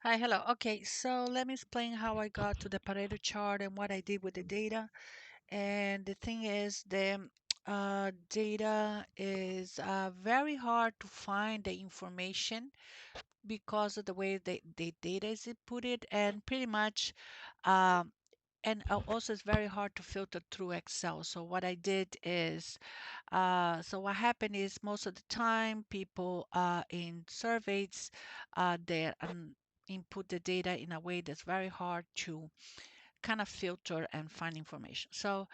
Hi, hello. Okay, so let me explain how I got to the Pareto chart and what I did with the data. And the thing is, the data is very hard to find the information because of the way the data is put it, and pretty much, um, and also it's very hard to filter through Excel. So what I did is, so what happened is most of the time people in surveys they input the data in a way that's very hard to kind of filter and find information. So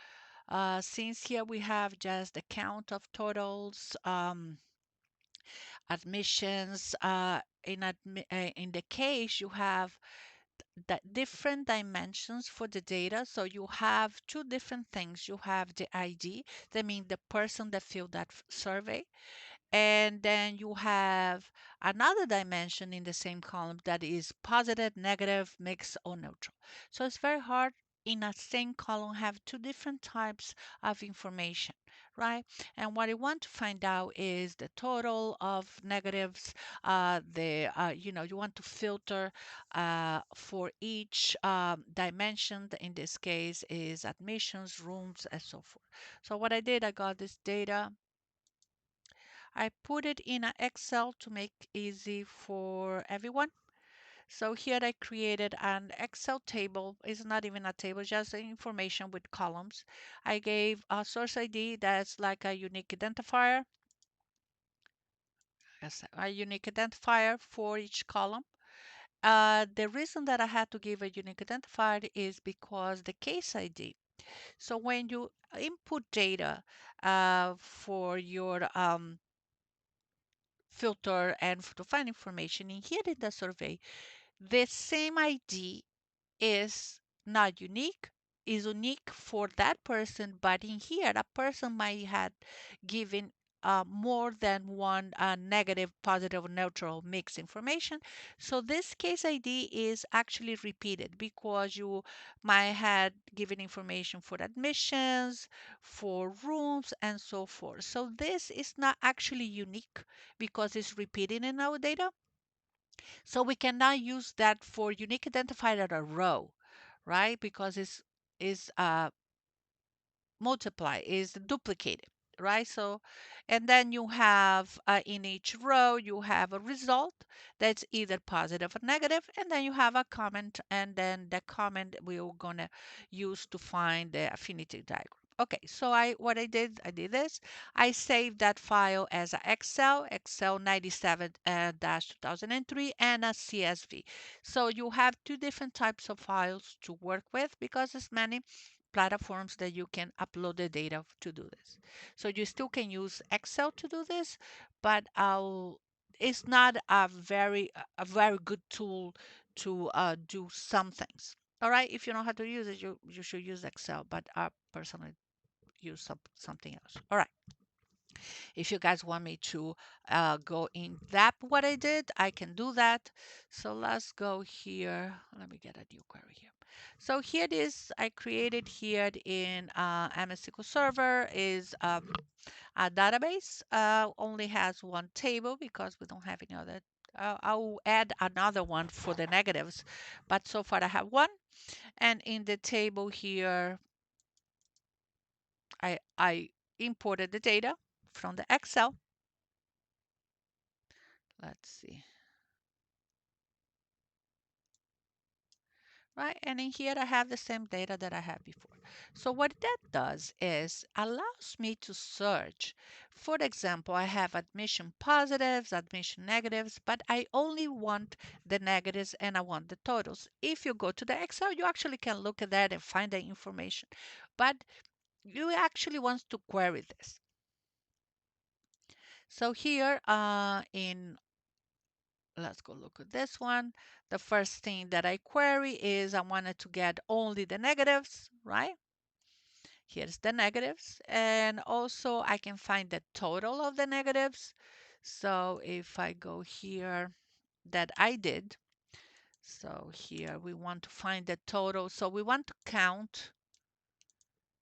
since here we have just the count of totals, admissions, in the case you have different dimensions for the data. So you have two different things. You have the ID, that means the person that filled that survey, and then you have another dimension in the same column that is positive, negative, mixed, or neutral. So it's very hard in a same column have two different types of information, right? And what I want to find out is the total of negatives. You want to filter for each dimension. In this case, is admissions, rooms, and so forth. So what I did, I got this data. I put it in an Excel to make easy for everyone. So here I created an Excel table. It's not even a table, just information with columns. I gave a source ID that's like a unique identifier. Yes, a unique identifier for each column. The reason that I had to give a unique identifier is because the case ID. So when you input data for your filter and to find information in here in the survey, the same ID is not unique, is unique for that person, but in here, a person might have given more than one negative, positive, neutral mixed information. So this case ID is actually repeated because you might have given information for admissions, for rooms, and so forth. So this is not actually unique because it's repeated in our data. So we cannot use that for unique identifier at a row, right? Because it's is multiply, is duplicated, right? So, and then you have in each row, you have a result that's either positive or negative, and then you have a comment, and then the comment we're gonna use to find the affinity diagram. Okay, so what I did this. I saved that file as a Excel 97-2003 and a CSV. So you have two different types of files to work with because there's many platforms that you can upload the data to do this. So you still can use Excel to do this, but it's not a very good tool to do some things. All right, if you know how to use it, you should use Excel, but I personally use something else. All right. If you guys want me to go in that what I did, I can do that. So let's go here. Let me get a new query here. So here it is. I created here in MS SQL Server is a database. Only has one table because we don't have any other. I'll add another one for the negatives, but so far I have one. And in the table here, I imported the data from the Excel. Let's see. Right? And in here I have the same data that I had before. So what that does is allows me to search. For example, I have admission positives, admission negatives, but I only want the negatives and I want the totals. If you go to the Excel, you actually can look at that and find the information. But you actually want to query this. So here let's go look at this one. The first thing that I query is I wanted to get only the negatives, right? Here's the negatives. And also I can find the total of the negatives. So if I go here, that I did. So here we want to find the total. So we want to count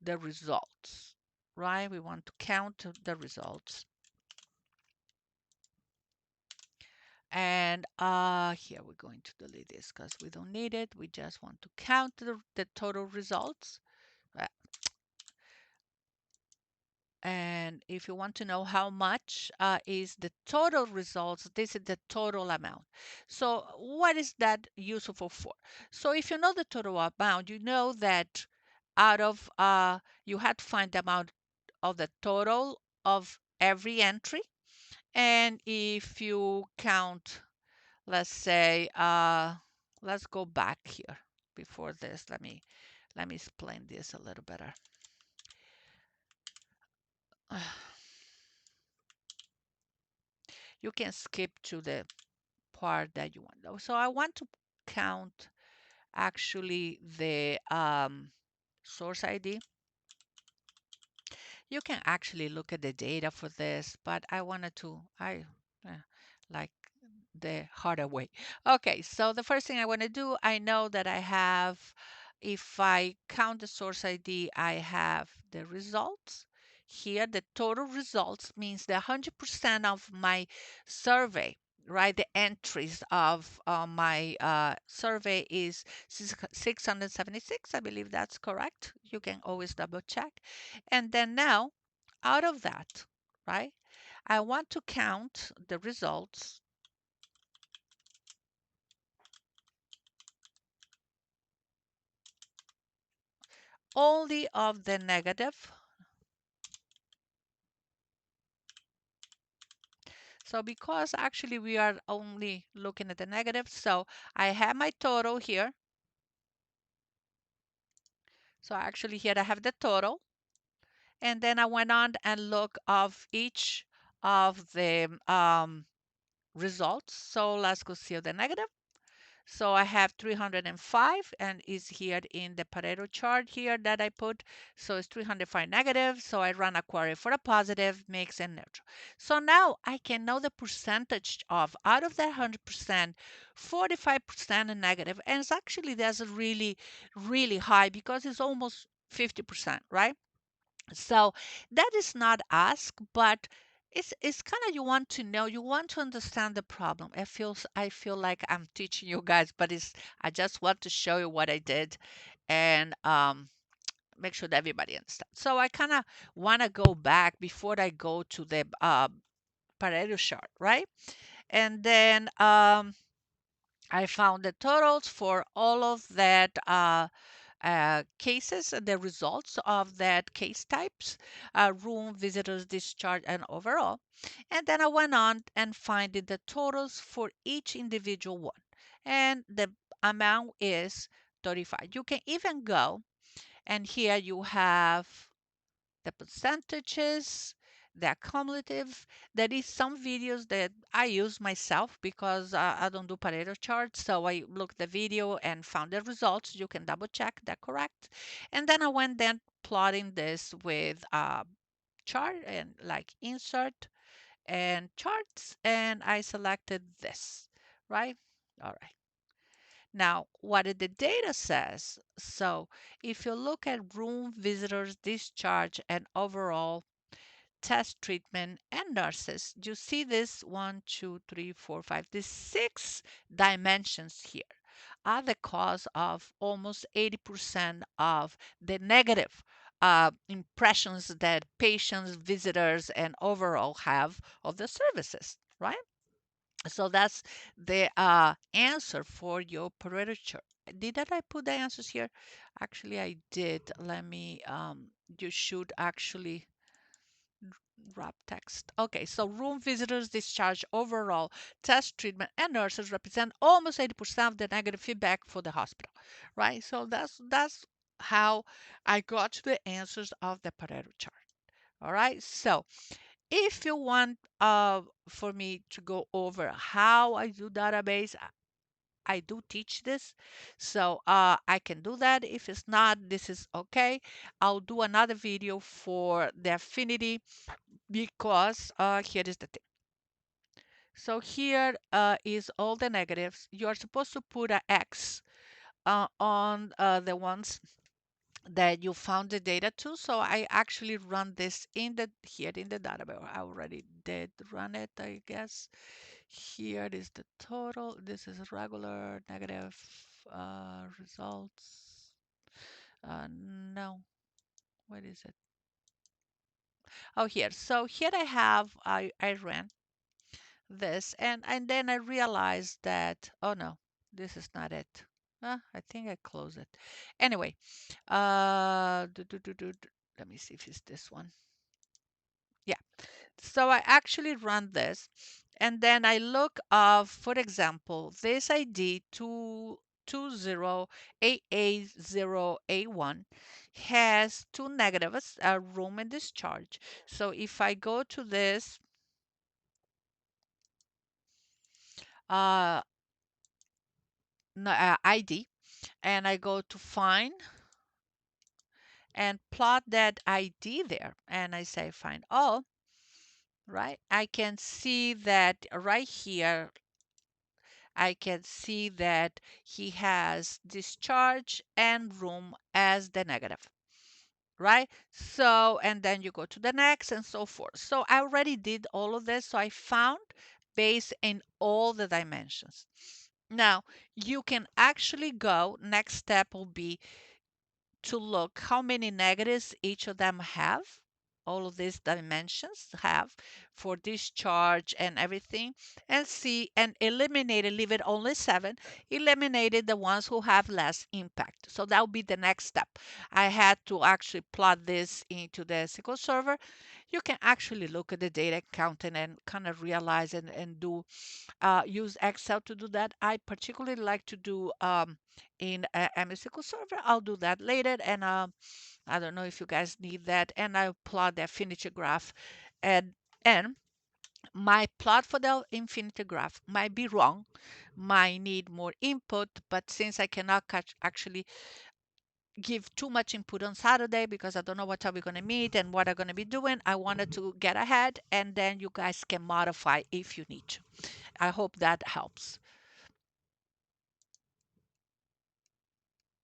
the results, right? We want to count the results. And here we're going to delete this because we don't need it. We just want to count the total results. Uh, And if you want to know how much is the total results, this is the total amount. So what is that useful for? So if you know the total amount, you know that out of, you had to find the amount of the total of every entry. And if you count, let's say, let's go back here before this. Let me explain this a little better. You can skip to the part that you want. So I want to count actually the source ID. You can actually look at the data for this, but I wanted to, I like the harder way. Okay, so the first thing I want to do, I know that I have, if I count the source ID, I have the results. Here, the total results means the 100% of my survey, right? The entries of my survey is 676. I believe that's correct. You can always double check. And then now, out of that, right? I want to count the results only of the negative. So because actually we are only looking at the negative, so I have my total here. So actually here I have the total. And then I went on and look of each of the results. So let's go see the negative. So I have 305 and is here in the Pareto chart here that I put. So it's 305 negative. So I run a query for a positive, mix, and neutral. So now I can know the percentage of out of that 100%, 45% negative. And it's actually that's really, really high because it's almost 50%, right? So that is not asked, but it's kind of you want to know, you want to understand the problem. I feel like I'm teaching you guys, but it's I just want to show you what I did and make sure that everybody understands. So I kind of want to go back before I go to the Pareto chart, right? And then I found the totals for all of that cases, the results of that case types, room, visitors, discharge, and overall. And then I went on and finding the totals for each individual one. And the amount is 35. You can even go, and here you have the percentages, the cumulative. There is some videos that I use myself because I don't do Pareto charts. So I looked the video and found the results. You can double check that correct. And then I went then plotting this with a chart and like insert and charts. And I selected this, right? All right. Now, what did the data says? So if you look at room visitors, discharge, and overall test treatment and nurses, you see this one, two, three, four, five, these six dimensions here are the cause of almost 80% of the negative impressions that patients, visitors, and overall have of the services, right? So that's the answer for your Pareto chart. Did that I put the answers here? Actually, I did. Let me, you should actually wrap text. Okay, so room visitors discharge overall, test treatment, and nurses represent almost 80% of the negative feedback for the hospital, right? So that's how I got to the answers of the Pareto chart. All right, so if you want for me to go over how I do database, I do teach this, so I can do that. If it's not, this is okay. I'll do another video for the affinity because here is the thing. So here is all the negatives. You are supposed to put a X on the ones that you found the data to. So I actually run this in the here in the database. I already did run it, I guess. Here is the total. This is regular negative results. No, what is it? Oh, here. So here I ran this and then I realized that, oh no, this is not it. I think I close it. Anyway, let me see if it's this one. Yeah. So I actually run this and then I look of, for example, this ID 220AA0A1 has two negatives, room and discharge. So if I go to this uh, ID and I go to find and plot that ID there and I say find all, right? I can see that right here I can see that he has discharge and room as the negative, right? So, and then you go to the next and so forth. So I already did all of this. So I found base in all the dimensions. Now you can actually go, next step will be to look how many negatives each of them have. All of these dimensions have for discharge and everything, and see and eliminate it, leave it only 7, eliminated the ones who have less impact. So that would be the next step. I had to actually plot this into the SQL Server. You can actually look at the data counting and kind of realize and do use Excel to do that. I particularly like to do in MS SQL Server. I'll do that later, and I don't know if you guys need that. And I'll plot the affinity graph, and my plot for the infinity graph might be wrong, might need more input, but since I cannot actually give too much input on Saturday because I don't know what time we're going to meet and what I'm going to be doing, I wanted to get ahead and then you guys can modify if you need to. I hope that helps.